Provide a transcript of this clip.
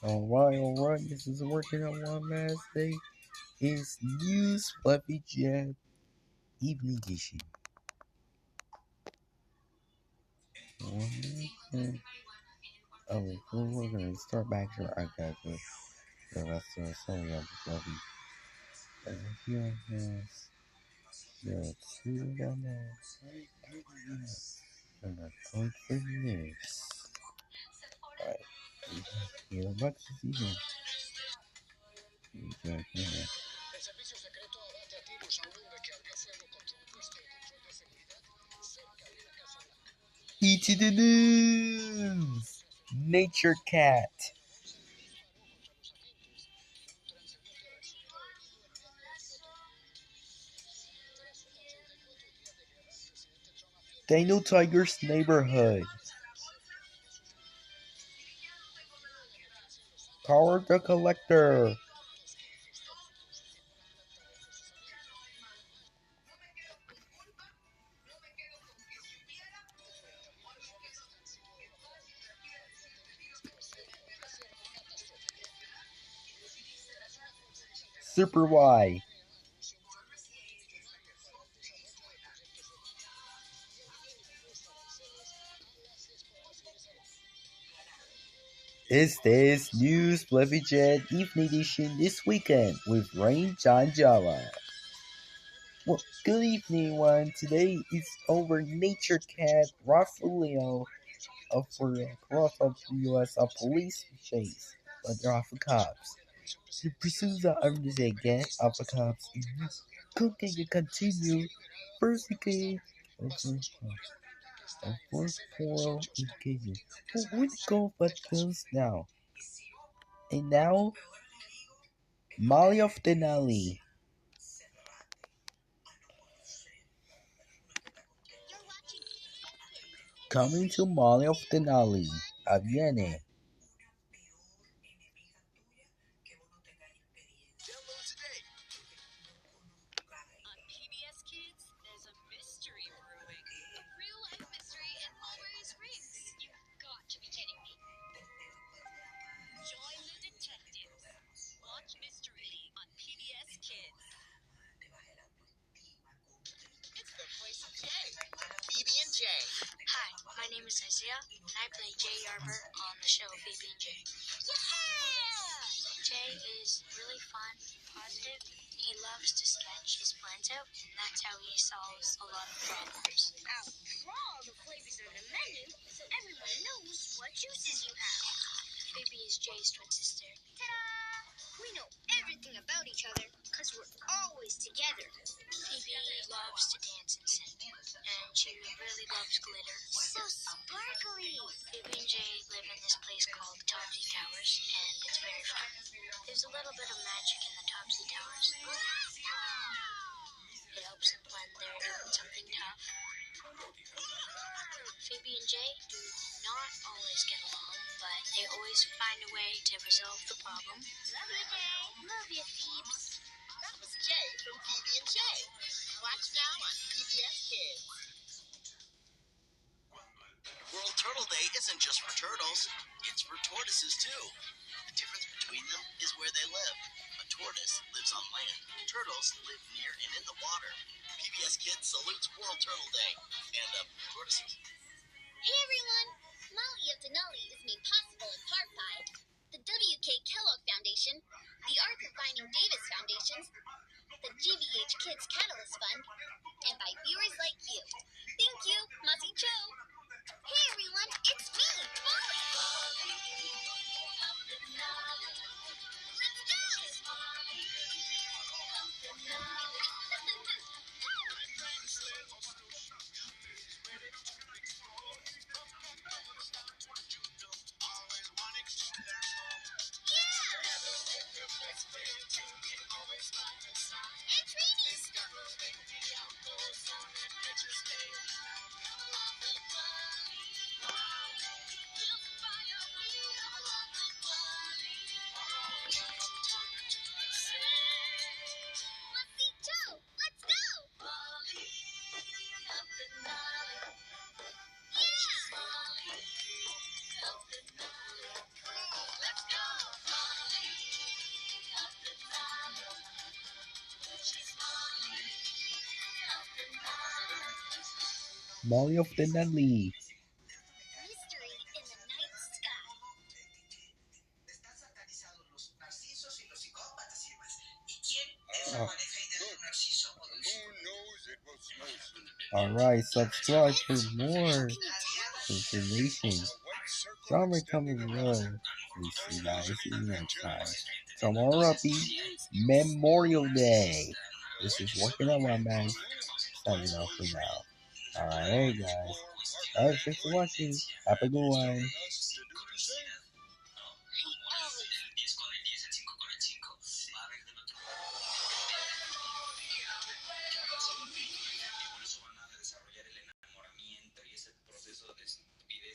Alright, this is working on one last day. It's News FluffyJet Evening Edition. We're gonna start back here. I got the rest of the song of Fluffy. Here has the two of them. And the code for news. Alright, here, what's this even? To the news! Nature cat. Daniel Tiger's neighborhood. Power the collector. Super Y. Is this News FluffyJet Evening Edition this weekend with Rain John Java. Well, good evening, everyone. Today is over Nature Cat Rafael for across of the U.S. A police chase, but they're off the cops. The pursuits are under the again of the cops. Cooking and continue. First again. First four occasion. Where to go but goes now? And now, Molly of Denali. Coming to Molly of Denali. Aviene. Hi, my name is Isaiah, and I play Jay Yarber on the show Phoebe and Jay. Yeah! Jay is really fun, positive. He loves to sketch his plans out, and that's how he solves a lot of problems. I'll draw the flavors on the menu so everyone knows what juices you have. Phoebe is Jay's twin sister. Ta-da! We know everything about each other because we're always together. Phoebe loves to dance and sing, and she really loves glitter. So sparkly! Phoebe and Jay live in this place called Topsy Towers, and it's very fun. There's a little bit of magic in the Topsy Towers. It helps them when they're doing something tough. Phoebe and Jay do not always get along, but they always find a way to resolve the problem. Love you, Jay. Love you, Phoebes. That was Jay from Phoebe and Jay. Watch now on PBS Kids. World Turtle Day isn't just for turtles, it's for tortoises too. The difference between them is where they live. A tortoise lives on land. Turtles live near and in the water. PBS Kids salutes World Turtle Day and tortoises. Hey everyone! Molly of Denali is made possible in part by the W.K. Kellogg Foundation, the Arthur Vining Davis Foundations, the GBH Kids Catalyst Fund, and by viewers like you. Thank you, Muzzy Cho! Hey everyone, it's me, Molly! Let's go! It's raining! Molly of the Nunley. Mystery in the night sky. Alright, subscribe for more information. Drama coming real. We see you guys next time. Tomorrow be Memorial Day. This is Working on One Man. Signing off for now. Alright, guys. Alright, thanks for watching. Have a good one.